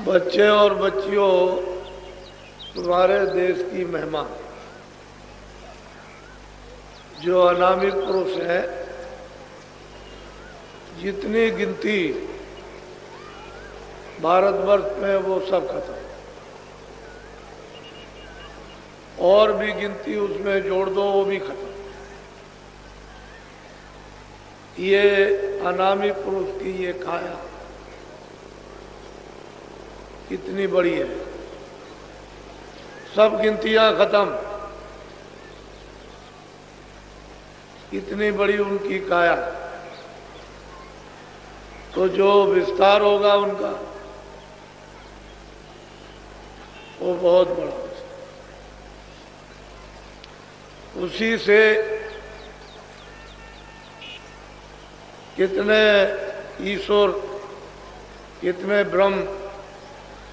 बच्चे और बच्चियों, तुम्हारे देश की महिमा, जो अनामी पुरुष है, जितनी गिनती भारतवर्ष में वो सब खत्म, और भी गिनती उसमें जोड़ दो वो भी खत्म। ये अनामी पुरुष की ये काया कितनी बड़ी है, सब गिनतियां खत्म, इतनी बड़ी उनकी काया। तो जो विस्तार होगा उनका वो बहुत बड़ा हो, उसी से कितने ईश्वर, कितने ब्रह्म,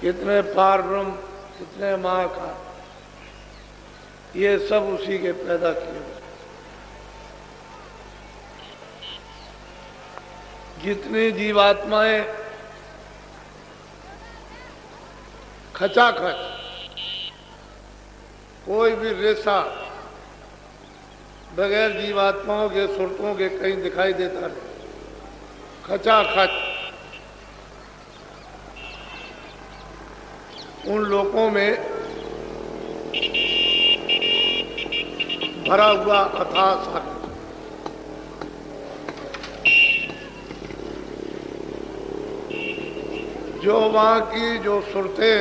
कितने पार ब्रह्म, कितने महाकाल, ये सब उसी के पैदा किए हुए। जितनी जीवात्माएं खचाखच, कोई भी रेशा बगैर जीवात्माओं के सुरतों के कहीं दिखाई देता नहीं, खचाखच उन लोकों में भरा हुआ अथाह सागर। जो वहाँ की जो सुरतें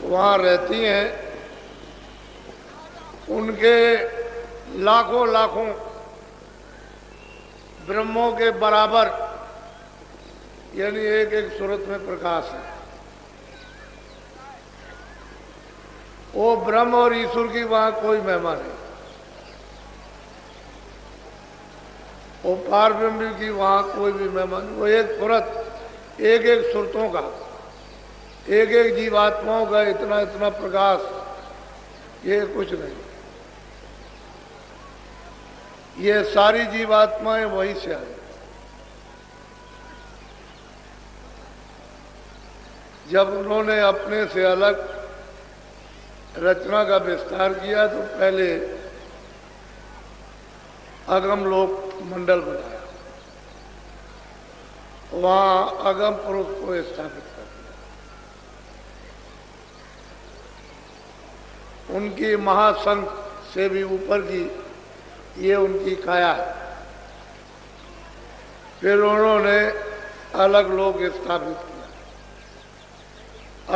वहाँ रहती हैं, उनके लाखों लाखों ब्रह्मों के बराबर, यानी एक एक सूरत में प्रकाश है। वो ब्रह्म और ईश्वर की वहां कोई महिमा नहीं, वो पार ब्रह्म की वहां कोई भी महिमा नहीं। वो एक सूरत, एक एक सुरतों का, एक एक जीवात्माओं का इतना इतना प्रकाश, ये कुछ नहीं। ये सारी जीवात्माएं वहीं से आई। जब उन्होंने अपने से अलग रचना का विस्तार किया तो पहले अगम लोक मंडल बनाया, वहां अगम पुरुष को स्थापित कर दिया। उनकी महासंघ से भी ऊपर की ये उनकी काया है। फिर उन्होंने अलग लोक स्थापित किया,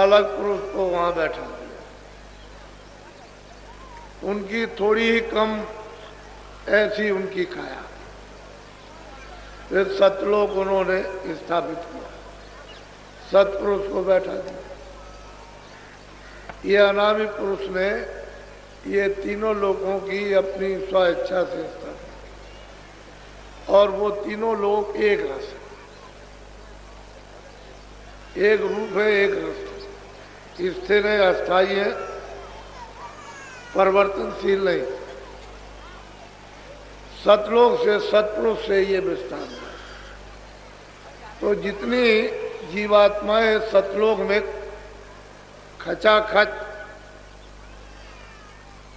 अलग पुरुष को वहां बैठा दिया। उनकी थोड़ी ही कम ऐसी उनकी काया। फिर सतलोक उन्होंने स्थापित किया, सतपुरुष को बैठा दिया। ये अनामी पुरुष ने ये तीनों लोगों की अपनी स्वेच्छा से स्थापित, और वो तीनों लोग एक रस है, एक रूप है, एक रस है, स्थिर है, अस्थायी है, परिवर्तनशील नहीं। सतलोक से, सतपुरुष से ये विस्तार है। तो जितनी जीवात्माएं सतलोक में खचाखच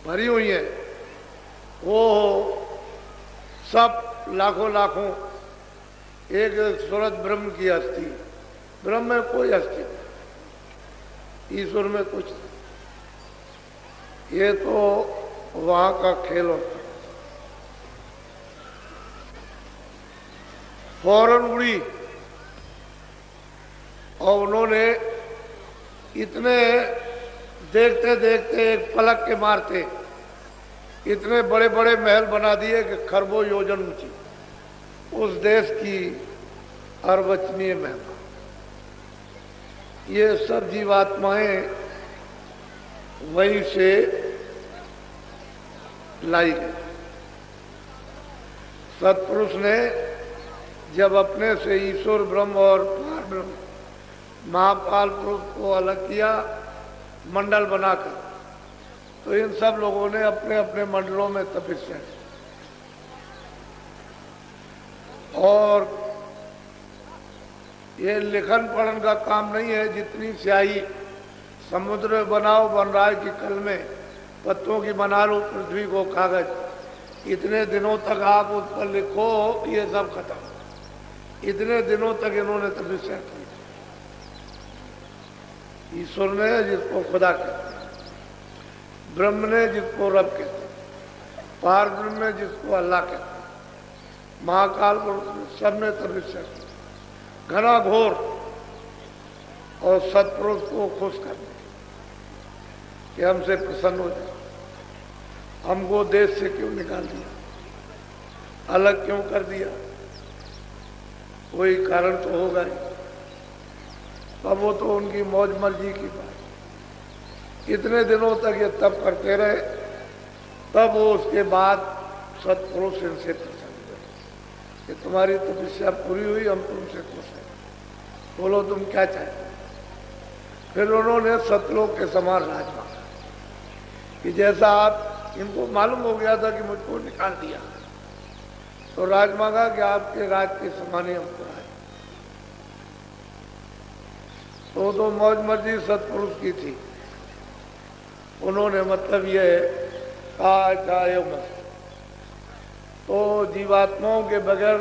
भरी हुई है, वो सब लाखों लाखों एक सूरत ब्रह्म की अस्थि। ब्रह्म में कोई अस्थि नहीं, ईश्वर में कुछ नहीं। ये तो वहां का खेल होता। फौरन उड़ी, और उन्होंने इतने देखते देखते एक पलक के मारते इतने बड़े बड़े महल बना दिए कि खरबों योजन ऊंची, उस देश की अर्वचनीय महिमा। ये सब जीवात्माएं वहीं से लाई गई। सतपुरुष ने जब अपने से ईश्वर ब्रह्म और पार ब्रह्म महापाल पुरुष को अलग किया मंडल बनाकर, तो इन सब लोगों ने अपने अपने मंडलों में तपस्या की, और ये लिखन पढ़न का काम नहीं है। जितनी स्याही समुद्र बनाओ बन रहा है कि कल में पत्तों की बना लो पृथ्वी को कागज, इतने दिनों तक आप उस पर लिखो, ये सब खत्म। इतने दिनों तक इन्होंने तपस्या की। ईश्वर ने जिसको खुदा कहते हैं, ब्रह्म ने जिसको रब कहते हैं, पार ब्रह्म ने जिसको अल्लाह कहते हैं, महाकाल पुरुष ने सबने तपस्या की घना घोर और सत्पुरुष को खुश करने कि हमसे प्रसन्न हो जाए। हमको देश से क्यों निकाल दिया, अलग क्यों कर दिया, कोई कारण तो होगा ही। अब वो तो उनकी मौज मर्जी की बात। इतने दिनों तक ये तप करते रहे, तब वो उसके बाद सत्पुरुष इनसे प्रसन्न हुए कि तुम्हारी तपस्या पूरी हुई, हम तुमसे खुश हैं, बोलो तुम क्या चाहते। फिर उन्होंने सतलोक के समान राज मांगा कि जैसा आप, इनको मालूम हो गया था कि मुझको निकाल दिया, तो राज मांगा कि आपके राज के समान ही हमको राज। तो मौज मर्जी सत्पुरुष की थी। उन्होंने मतलब ये चाहे मस्त। तो जीवात्माओं के बगैर,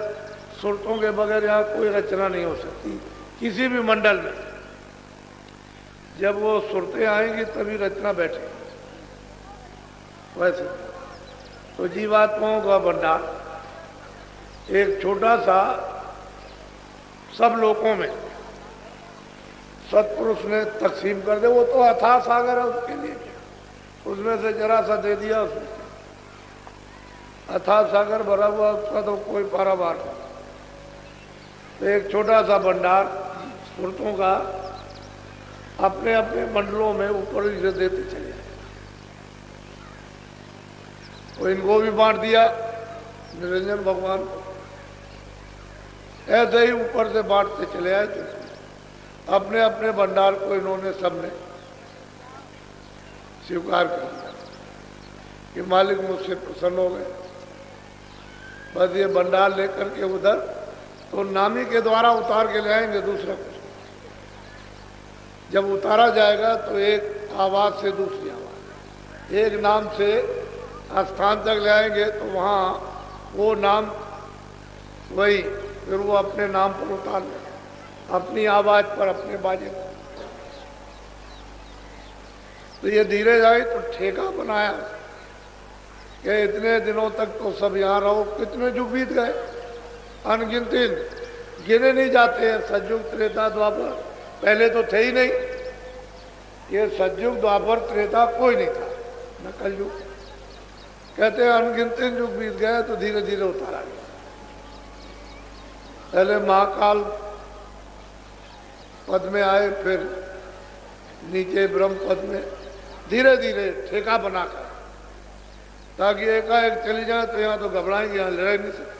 सुरतों के बगैर यहाँ कोई रचना नहीं हो सकती किसी भी मंडल में। जब वो सुरतें आएंगी तभी रचना बैठेगी। वैसे तो जीवात्माओं का भंडार एक छोटा सा सब लोगों में सत्पुरुष ने तकसीम कर दे। वो तो अथाह सागर है, उसके लिए उसमें से जरा सा दे दिया उसने, अथाह सागर भरा हुआ, उसका तो कोई पारावार नहीं। तो एक छोटा सा भंडार सुरतों का अपने अपने मंडलों में ऊपर से देते चले आए। तो इनको भी बांट दिया निरंजन भगवान को, ऐसे ही ऊपर से बांटते चले आए। तो अपने अपने भंडार को इन्होंने सबने स्वीकार कर लिया कि मालिक मुझसे प्रसन्न हो गए। बस ये भंडार लेकर के उधर तो नामी के द्वारा उतार के ले आएंगे, दूसरा कुछ। जब उतारा जाएगा तो एक आवाज से दूसरी आवाज, एक नाम से स्थान तक ले आएंगे तो वहाँ वो नाम वही, फिर वो अपने नाम पर उतार ले, अपनी आवाज पर, अपने बाजे पर। तो ये धीरे जाए तो ठेका बनाया कि इतने दिनों तक तो सब यहाँ रहो। कितने जुग बीत गए, अनगिनती, गिने नहीं जाते हैं। सतयुग त्रेता द्वापर पहले तो थे ही नहीं। ये सतयुग द्वापर त्रेता कोई नहीं था, न कलयुग। कहते हैं अनगिनती जुग बीत गए तो धीरे धीरे उतारा गया। पहले महाकाल पद में आए, फिर नीचे ब्रह्म पद में, धीरे धीरे ठेका बनाकर, ताकि एकाएक चली जाए तो यहाँ तो घबराएंगे, यहाँ लड़ नहीं सकते।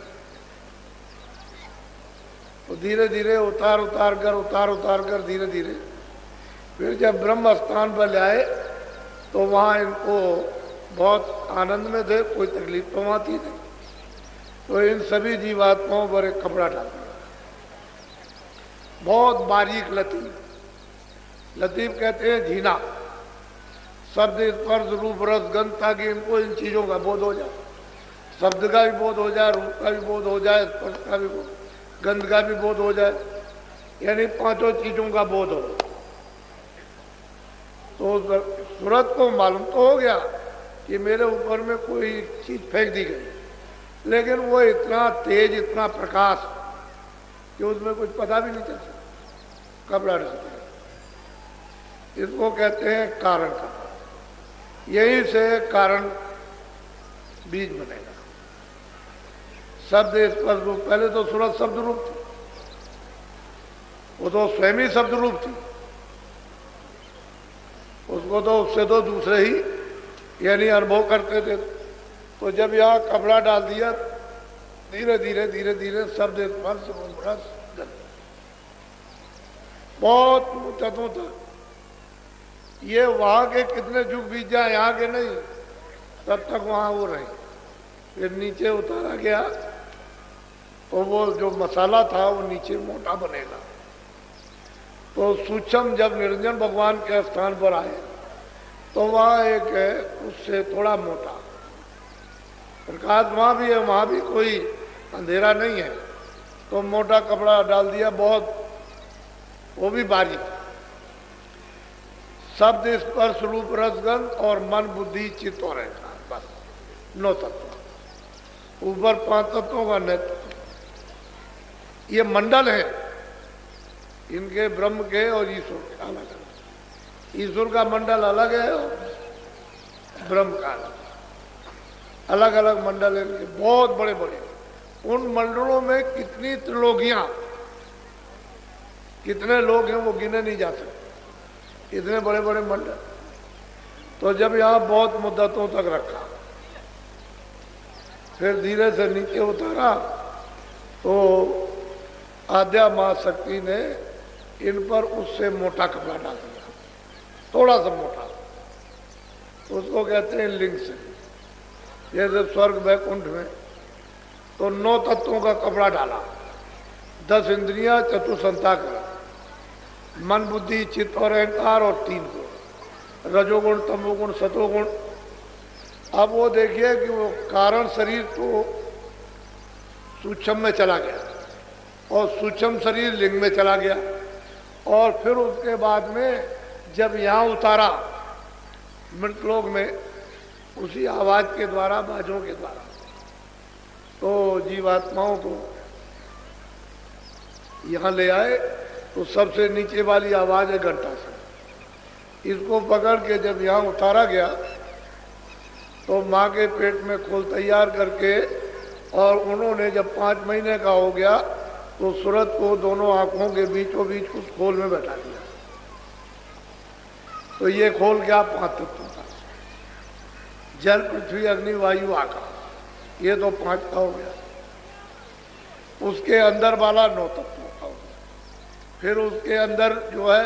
तो धीरे धीरे उतार उतार कर धीरे धीरे फिर जब ब्रह्म स्थान पर ले आए तो वहाँ इनको बहुत आनंद में थे, कोई तकलीफ तो वहाँ थी नहीं। तो इन सभी जीवात्माओं पर एक कपड़ा डाल दिया, बहुत बारीक लतीफ। लतीफ कहते हैं झीना, शब्द स्पर्श रूप रस गंध, ताकि इनको इन चीजों का बोध हो जाए। शब्द का भी बोध हो जाए, रूप का भी बोध हो जाए, स्पर्श का भी बोध, गंध का भी बोध हो जाए, यानी पांचों चीजों का बोध हो। तो सूरत को मालूम तो हो गया कि मेरे ऊपर में कोई चीज फेंक दी गई, लेकिन वो इतना तेज, इतना प्रकाश कि उसमें कुछ पता भी नहीं चल सकता। कपड़ा डालते हैं, इसको कहते हैं कारण का। यही से कारण बीज बनेगा। शब्द स्पर्श रूप, पहले तो सूरत शब्द रूप थी, वो तो स्वयं ही शब्द रूप थी। उसको तो उससे तो दूसरे ही यानी अनुभव करते थे। तो जब यहाँ कपड़ा डाल दिया, धीरे धीरे धीरे धीरे शब्द स्पर्श रस गंध, बहुत तत्वों तक। ये वहां के कितने जुग बीत जाए, यहाँ के नहीं, तब तक वहां वो रहे। फिर नीचे उतारा गया तो वो जो मसाला था वो नीचे मोटा बनेगा, तो सूक्ष्म जब निरंजन भगवान के स्थान पर आए तो वहाँ एक है उससे थोड़ा मोटा प्रकाश, वहाँ भी है, वहाँ भी कोई अंधेरा नहीं है, तो मोटा कपड़ा डाल दिया, बहुत वो भी बारीक, शब्द स्पर्श रूप रसगंध और मन बुद्धि चित्त और अहंकार, बस 9 तत्व। ऊपर 5 तत्वों का नेतृत्व, ये मंडल है इनके, ब्रह्म के और ईश्वर के अलग अलग। ईश्वर का मंडल अलग है और ब्रह्म का अलग अलग मंडल है इनके, बहुत बड़े बड़े। उन मंडलों में कितनी त्रिलोकियां, कितने लोग हैं वो गिने नहीं जा सकते, इतने बड़े बड़े मंडल। तो जब यहाँ बहुत मुद्दतों तक रखा, फिर धीरे से नीचे उतारा, तो आद्या मां शक्ति ने इन पर उससे मोटा कपड़ा डाल दिया, थोड़ा सा मोटा, उसको कहते हैं लिंग से। जैसे स्वर्ग वैकुंठ में तो 9 तत्वों का कपड़ा डाला, 10 इंद्रियां, चतुसंताकरण, मन बुद्धि चित्त और अहंकार, और 3 गुण, रजोगुण तमोगुण सतोगुण। अब वो देखिए कि वो कारण शरीर तो सूक्ष्म में चला गया और सूक्ष्म शरीर लिंग में चला गया, और फिर उसके बाद में जब यहाँ उतारा मृतलोक में, उसी आवाज के द्वारा, बाजों के द्वारा, तो जीवात्माओं को यहाँ ले आए। तो सबसे नीचे वाली आवाज है घंटा से, इसको पकड़ के जब यहाँ उतारा गया तो माँ के पेट में खोल तैयार करके, और उन्होंने जब 5 महीने का हो गया तो सूरत को दोनों आंखों के बीचों बीच उस खोल में बैठा दिया। तो ये खोल क्या 5 तत्वों का, जल पृथ्वी अग्नि वायु आकाश, ये तो 5 का हो गया। उसके अंदर वाला 9 तत्वों का हो गया। फिर उसके अंदर जो है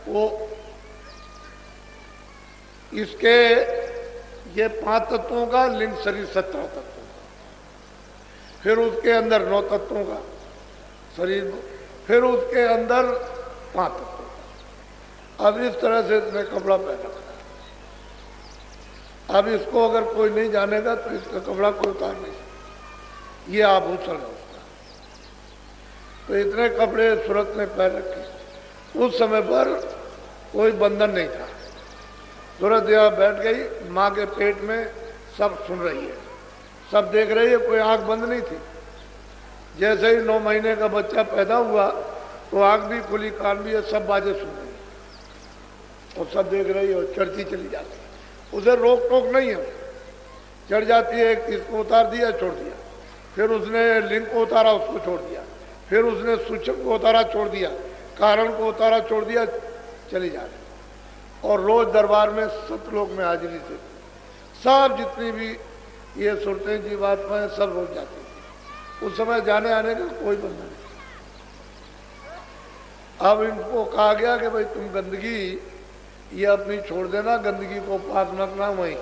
वो इसके ये 5 तत्वों का लिंग शरीर 17 तत्वों का, फिर उसके अंदर 9 तत्वों का शरीर, फिर उसके अंदर 5 तत्वों का। अब इस तरह से इसने कपड़ा पहना। अब इसको अगर कोई नहीं जानेगा तो इसका कपड़ा कोई उतार नहीं सकता, ये आभूषण है उसका। तो इतने कपड़े सूरत ने पहन रखे। उस समय पर कोई बंधन नहीं था, सूरत यहाँ बैठ गई, माँ के पेट में सब सुन रही है, सब देख रही है, कोई आंख बंद नहीं थी। जैसे ही 9 महीने का बच्चा पैदा हुआ तो आंख भी खुली, कान भी है, सब बाजें सुन रही है और सब देख रही है और चढ़ती चली जाती है। उसे रोक टोक नहीं है, चढ़ जाती है। इसको उतार दिया, छोड़ दिया, फिर उसने लिंग को उतारा, उसको छोड़ दिया, फिर उसने सूक्ष्म को उतारा, छोड़ दिया, कारण को उतारा, छोड़ दिया, चली जा रही। और रोज दरबार में सतलोक में हाजिरी थे, सब जितनी भी ये सुरतें जीवात्माएं सब रोज जाती थी। उस समय जाने आने का कोई बंधन नहीं। अब इनको कहा गया कि भाई तुम गंदगी ये अपनी छोड़ देना, गंदगी को पास न रखना वहीं।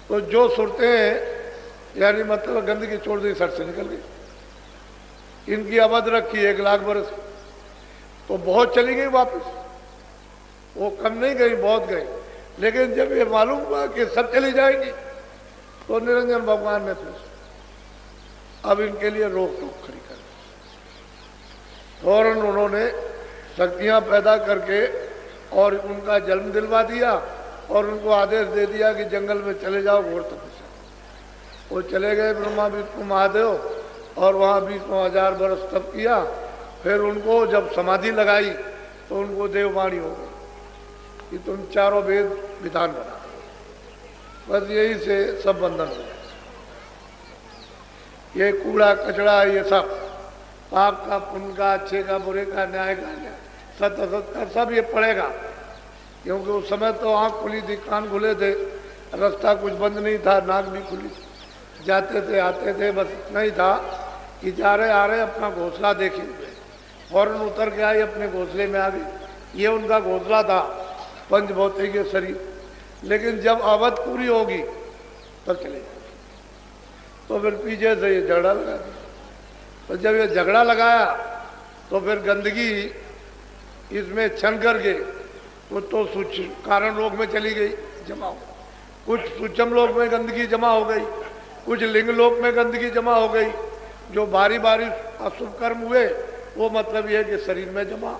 तो जो सुरतें यानी मतलब गंदगी छोड़ दी, सर से निकल गई। इनकी अवध रखी 1 लाख बरस, तो बहुत चली गई वापस, वो कम नहीं गई, बहुत गई। लेकिन जब ये मालूम हुआ कि सब चली जाएंगी तो निरंजन भगवान ने फिर अब इनके लिए रोक टोक खड़ी कर, फौरन उन्होंने शक्तियां पैदा करके और उनका जन्म दिलवा दिया और उनको आदेश दे दिया कि जंगल में चले जाओ घोर तपस्या। वो चले गए ब्रह्मा विष्णु महादेव और वहाँ 20,000 वर्ष तप किया। फिर उनको जब समाधि लगाई तो उनको देववाणी हो गई कि तुम चारों वेद विधान बना। बस यही से सब बंधन हो गए। ये कूड़ा कचड़ा, ये सब पाप का पुण्य का, अच्छे का बुरे का, न्याय का न्याय, सत्य असत का सब ये पड़ेगा। क्योंकि उस समय तो आँख खुली थी, कान खुले थे, रास्ता कुछ बंद नहीं था, नाक भी खुली, जाते थे आते थे। बस इतना ही था कि जा रहे आ रहे अपना घोंसला देखे हुए, फौरन उतर के आई, अपने घोंसले में आ गई। ये उनका घोंसला था, पंचभौतिक शरीर। लेकिन जब अवध पूरी होगी तब चले जाएंगे। तो फिर पीछे से ये झगड़ा लगा दिया। तो जब ये झगड़ा लगाया तो फिर गंदगी इसमें छन करके वो तो कारण लोक में चली गई जमा हो, कुछ सूक्ष्म लोक में गंदगी जमा हो गई, कुछ लिंग लोक में गंदगी जमा हो गई। जो बारी बारी अशुभ कर्म हुए वो मतलब ये कि शरीर में जमा,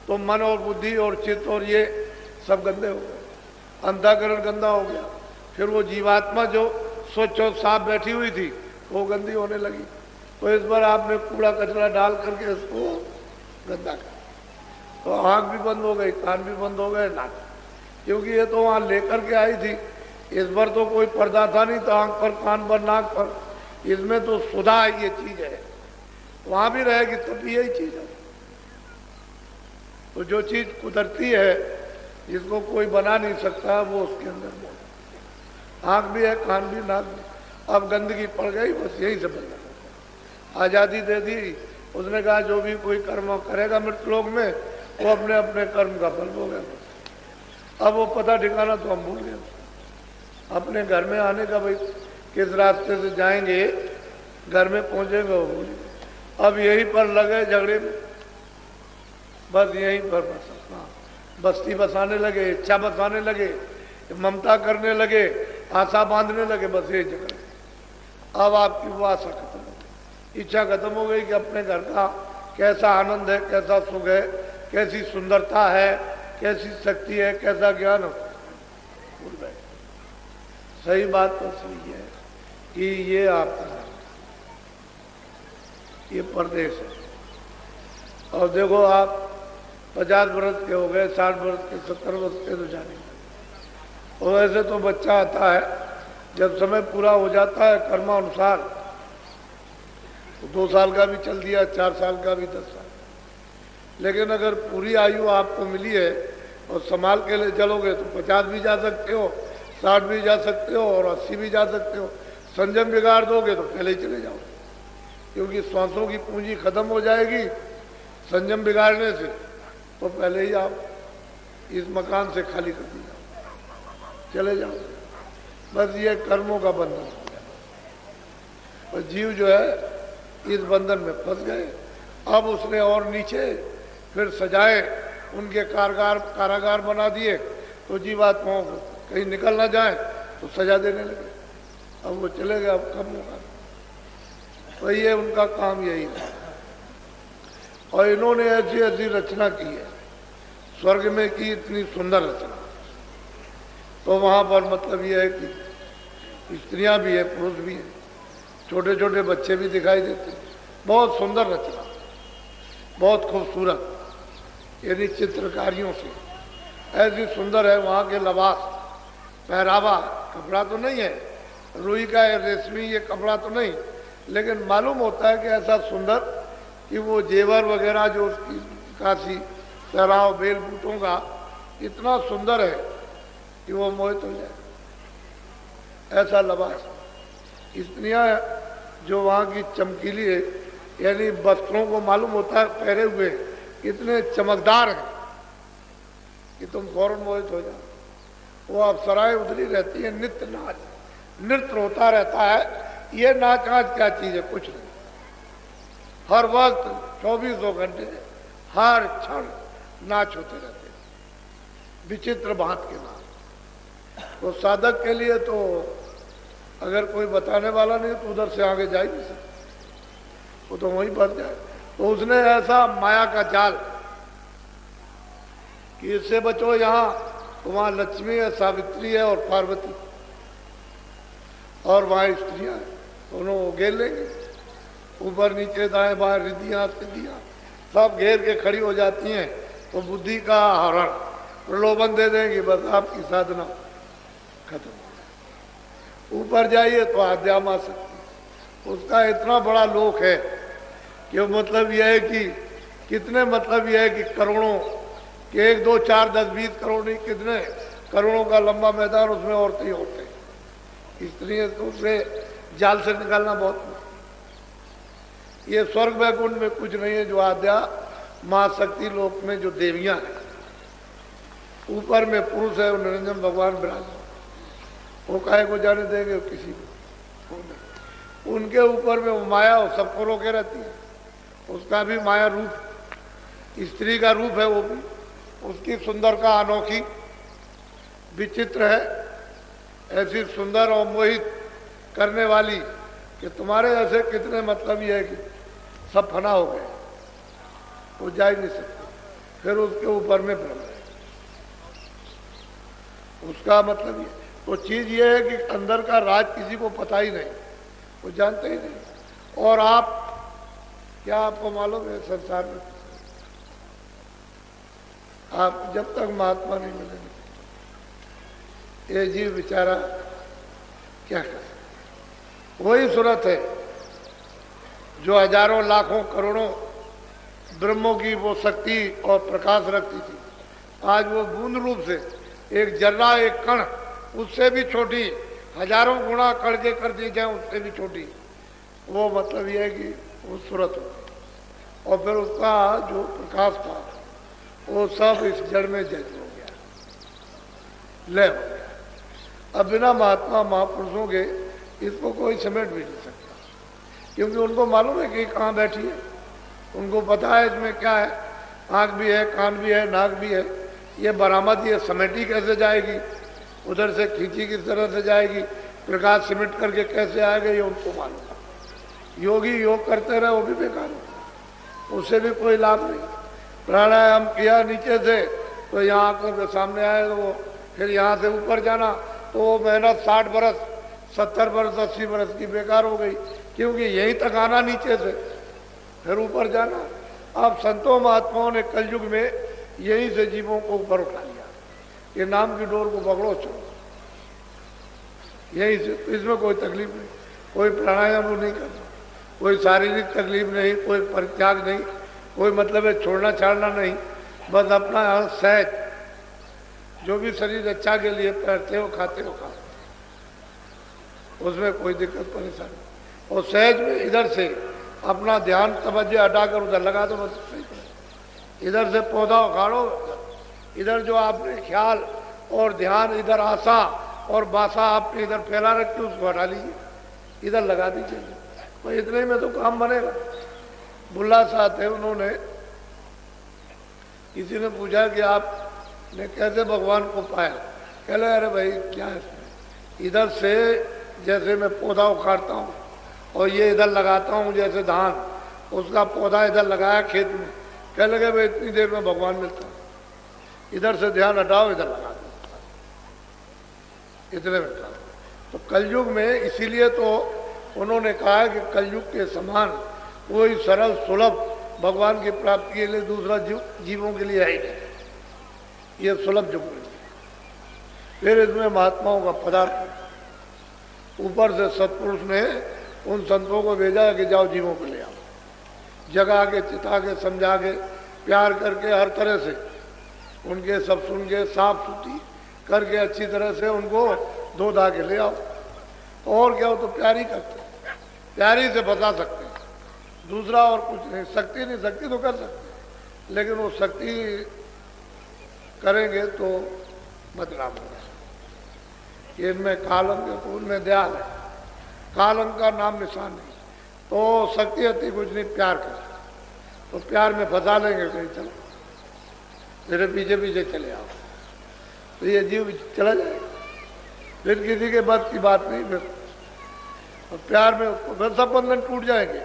तो मन और बुद्धि और चित्त और ये सब गंदे हो गए, अंतःकरण गंदा हो गया। फिर वो जीवात्मा जो स्वच्छ और साफ बैठी हुई थी वो गंदी होने लगी। तो इस बार आपने कूड़ा कचरा डाल करके इसको गंदा कर, तो आँख भी बंद हो गई, कान भी बंद हो गए, नाक, क्योंकि ये तो वहाँ लेकर के आई थी। इस बार तो कोई पर्दा था नहीं, तो आँख पर, कान पर, नाक पर, इसमें तो सुधा ये चीज है, वहां भी रहेगी तब यही चीज है। तो जो चीज कुदरती है जिसको कोई बना नहीं सकता वो उसके अंदर मौजूद। आँख भी है, कान भी, नाक भी, अब गंदगी पड़ गई, बस यही से बदला। आजादी दे दी, उसने कहा जो भी कोई कर्म करेगा मृत लोक में वो अपने अपने कर्म का फल भोगेगा। अब वो पता ठिकाना तो हम भूल गए, अपने घर में आने का, भाई किस रास्ते से जाएंगे, घर में पहुंचेंगे वो भूल गए। अब यहीं पर लगे झगड़े में, बस यहीं पर बस्ती बसाने लगे, इच्छा बसाने लगे, ममता करने लगे, आशा बांधने लगे, बस यही झगड़े। अब आपकी वो आशा खत्म हो गई, इच्छा खत्म हो गई कि अपने घर का कैसा आनंद है, कैसा सुख है, कैसी सुंदरता है, कैसी शक्ति है, कैसा ज्ञान हो, भूल गए। सही बात तो सही है कि ये आपका ये प्रदेश है। और देखो आप 50 वर्ष के हो गए, 60 वर्ष के, 70 वर्ष के तो जाने, और वैसे तो बच्चा आता है जब समय पूरा हो जाता है कर्मानुसार, तो 2 साल का भी चल दिया, 4 साल का भी, 10 साल। लेकिन अगर पूरी आयु आपको मिली है और संभाल के लिए चलोगे तो 50 भी जा सकते हो, 60 भी जा सकते हो और 80 भी जा सकते हो। संयम बिगाड़ दोगे तो पहले ही चले जाओगे, क्योंकि श्वासों की पूंजी खत्म हो जाएगी संयम बिगाड़ने से, तो पहले ही आप इस मकान से खाली कर दिया, चले जाओ। बस ये कर्मों का बंधन हो गया, और जीव जो है इस बंधन में फंस गए। अब उसने और नीचे फिर सजाए, उनके कारागार बना दिए, तो जीवात्माओं को कहीं निकल ना जाए तो सजा देने लगे। अब वो चले गए, अब कब होगा, तो ये उनका काम यही है। और इन्होंने ऐसी ऐसी रचना की है, स्वर्ग में की इतनी सुंदर रचना, तो वहां पर मतलब ये है कि स्त्रियां भी है, पुरुष भी है, छोटे छोटे बच्चे भी दिखाई देते हैं। बहुत सुंदर रचना, बहुत खूबसूरत, यानी चित्रकारियों से ऐसी सुंदर है। वहाँ के लिबास, पहरावा, कपड़ा तो नहीं है रुई का है, रेशमी ये कपड़ा तो नहीं, लेकिन मालूम होता है कि ऐसा सुंदर कि वो जेवर वगैरह जो उसकी काशी पहराव, बेल बूटों का इतना सुंदर है कि वो मोहित हो जाए, ऐसा लिबास। स्त्रियाँ जो वहाँ की चमकीली है, यानी वस्त्रों को मालूम होता है पहरे हुए इतने चमकदार हैं कि तुम फौरन मोहित हो जाओ। वो अप्सराएं उधरी रहती है, नित्य नाच, नृत्य होता रहता है। ये नाच आज क्या चीज है, कुछ नहीं, हर वक्त 24 घंटे हर क्षण नाच होते रहते हैं, विचित्र भांत के नाच। तो साधक के लिए तो अगर कोई बताने वाला नहीं तो उधर से आगे जा ही नहीं सकता, वो तो वहीं फंस जाए। तो उसने ऐसा माया का जाल कि इससे बचो, यहाँ तो वहाँ लक्ष्मी है, सावित्री है और पार्वती, और वहाँ स्त्रियां हैं, दोनों घेर लेंगे, ऊपर नीचे दाएं बाएं रिद्धियां सिद्धियां सब घेर के खड़ी हो जाती हैं। तो बुद्धि का हरण, प्रलोभन दे देंगे, बस आपकी साधना खत्म। ऊपर जाइए तो आध्यात्म आ सकती, उसका इतना बड़ा लोक है कि मतलब यह है कि कितने, मतलब यह है कि करोड़ों कि 1, 2, 4, 10, 20 करोड़ नहीं, कितने करोड़ों का लंबा मैदान, उसमें औरतें ही औरतें, स्त्रियां, तो उससे जाल से निकालना बहुत मुश्किल। ये स्वर्ग वैकुंठ में कुछ नहीं है, जो आद्या महाशक्ति लोक में जो देवियां हैं, ऊपर में पुरुष है, निरंजन भगवान विराज, वो काहे को जाने देंगे किसी को, उनके ऊपर में वो माया वो सबको रोके रहती है, उसका भी माया रूप, स्त्री का रूप है वो भी। उसकी सुंदरता अनोखी विचित्र है, ऐसी सुंदर और मोहित करने वाली कि तुम्हारे ऐसे कितने मतलब ये है कि सब फना हो गए, वो जा ही नहीं सकते। फिर उसके ऊपर में ब्रह्म है, उसका मतलब ये। तो चीज ये है कि अंदर का राज किसी को पता ही नहीं, वो जानते ही नहीं। और आप क्या आपको मालूम है संसार में आप जब तक महात्मा नहीं मिलेंगे ये जीव बेचारा क्या कर सकते। वही सूरत है जो हजारों लाखों करोड़ों ब्रह्मों की वो शक्ति और प्रकाश रखती थी, आज वो बूंद रूप से एक जर्रा एक कण उससे भी छोटी, हजारों गुणा कण के कर दी जाए उससे भी छोटी, वो मतलब ये है कि वो सूरत हो। और फिर उसका जो प्रकाश था वो सब इस जड़ में जज हो गया, लय हो गया। अब बिना महात्मा महापुरुषों के इसको कोई समेट भी नहीं सकता, क्योंकि उनको मालूम है कि कहाँ बैठी है, उनको पता है इसमें क्या है, आँख भी है, कान भी है, नाक भी है, ये बरामद ये समेटी कैसे जाएगी, उधर से खींची किस तरह से जाएगी, प्रकाश सिमट करके कैसे आएगा, ये उनको मालूम है। योगी योग करते रहे वो भी बेकार हो, उससे भी कोई लाभ नहीं। प्राणायाम किया नीचे से तो यहाँ आंखों के सामने आएगा वो, फिर यहाँ से ऊपर जाना तो वो मेहनत 60 बरस 70 बरस 80 बरस की बेकार हो गई, क्योंकि यहीं तक आना नीचे से फिर ऊपर जाना। अब संतों महात्माओं ने कलयुग में यहीं से जीवों को ऊपर उठा लिया, ये नाम की डोर को पकड़ो चलो यहीं से, तो इसमें कोई तकलीफ नहीं, कोई प्राणायाम नहीं करना, कोई शारीरिक तकलीफ नहीं, कोई परित्याग नहीं, कोई मतलब है छोड़ना छाड़ना नहीं, बस अपना सहज जो भी शरीर अच्छा के लिए करते हो खाते हो खा, उसमें कोई दिक्कत परेशानी। और सहज में इधर से अपना ध्यान तवज्जो हटाकर उधर लगा दो, बस इधर से पौधा उखाड़ो, इधर जो आपने ख्याल और ध्यान इधर आशा और बासा आपने इधर फैला रखी उसको हटा लीजिए, इधर लगा दीजिए, तो इतने में तो काम बनेगा। बुल्ला साहब थे, उन्होंने किसी ने पूछा कि आपने कैसे भगवान को पाया, कह रहे अरे भाई क्या है, इधर से जैसे मैं पौधा उखाड़ता हूँ और ये इधर लगाता हूँ, जैसे धान उसका पौधा इधर लगाया खेत में, कह लगे भाई इतनी देर में भगवान मिलता है, इधर से ध्यान हटाओ इधर लगा दो, इतने में काम। तो कलयुग में इसीलिए तो उन्होंने कहा कि कलयुग के समान कोई सरल सुलभ भगवान की प्राप्ति के लिए दूसरा जीवों के लिए है ही नहीं, ये सुलभ युग है। फिर इसमें महात्माओं का पदार्थ, ऊपर से सत्पुरुष ने उन संतों को भेजा कि जाओ जीवों को ले आओ, जगा के चिता के समझा के प्यार करके हर तरह से उनके सब सुन के साफ सुथरी करके अच्छी तरह से उनको धो धा के ले आओ। और क्या हो तो प्यारी करते, प्यारी से बता सकते हैं, दूसरा और कुछ नहीं। शक्ति नहीं, शक्ति तो कर सकते, लेकिन वो शक्ति करेंगे तो बदनाम होगा। ये इनमें कालम है तो उनमें दयाल है, कालम का नाम निशान नहीं। तो शक्ति अति कुछ नहीं, प्यार कर, तो प्यार में फंसा लेंगे कहीं, चलो मेरे पीछे पीछे चले आओ, तो ये जीव चला जाएगा, फिर किसी के बस की बात नहीं। फिर और प्यार में उसको फिर सब बंधन टूट जाएंगे,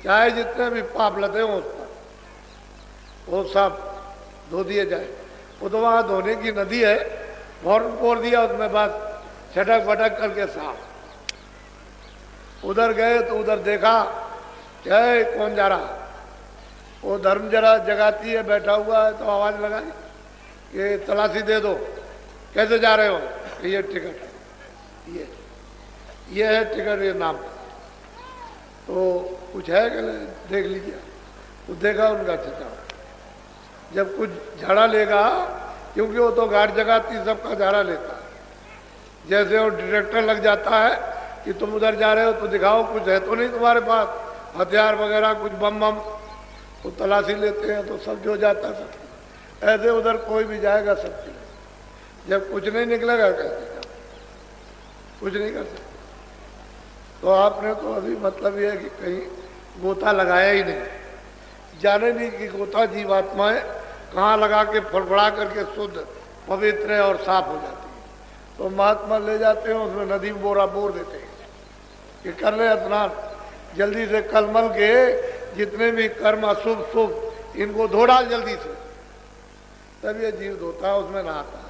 चाहे जितने भी पाप लदे हों उस पर, वो सब धो दिए जाए। वो तो वहाँ धोने की नदी है, फौरन पोर दिया उसमें, बस छटक फटक करके साफ। उधर गए तो उधर देखा क्या है, कौन जा रहा, वो धर्म जरा जगाती है, बैठा हुआ है, तो आवाज लगाई कि तलाशी दे दो, कैसे जा रहे हो, ये टिकट है, ये है टिकट, ये नाम। तो कुछ है कि देख लीजिए, तो देखा उनका चिता, जब कुछ झाड़ा लेगा, क्योंकि वो तो गार्ड जगाती सबका झाड़ा लेता है, जैसे वो डिटेक्टर लग जाता है कि तुम उधर जा रहे हो तो दिखाओ कुछ है तो नहीं तुम्हारे पास, हथियार वगैरह कुछ बम बम, तो तलाशी लेते हैं तो सब जो जाता सब। ऐसे उधर कोई भी जाएगा सब, जब कुछ नहीं निकलेगा कैसे, कुछ नहीं कर सकते। तो आपने तो अभी मतलब ये है कि कहीं गोता लगाया ही नहीं, जाने नहीं कि गोता जीवात्मा है, कहाँ लगा के फड़फड़ा करके शुद्ध पवित्र और साफ हो जाती है। तो महात्मा ले जाते हैं, उसमें नदी में बोरा बोर देते हैं कि कर ले स्नान जल्दी से, कलमल के जितने भी कर्म अशुभ शुभ इनको धो डाल जल्दी से। तब ये जीव धोता है, उसमें नहाता है।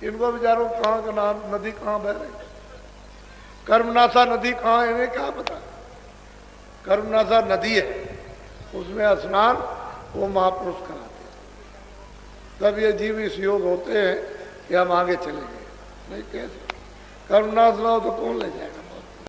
इनको बेचारों कहाँ का नाम, नदी कहाँ बह रही, कर्मनाशा नदी कहाँ है इन्हें क्या पता। कर्मनाशा नदी है, उसमें स्नान वो महापुरुष कराते हैं। तब ये जीव इस योग होते हैं कि हम आगे चले गए। नहीं कैसे कर्मनाश ना हो तो कौन ले जाएगा।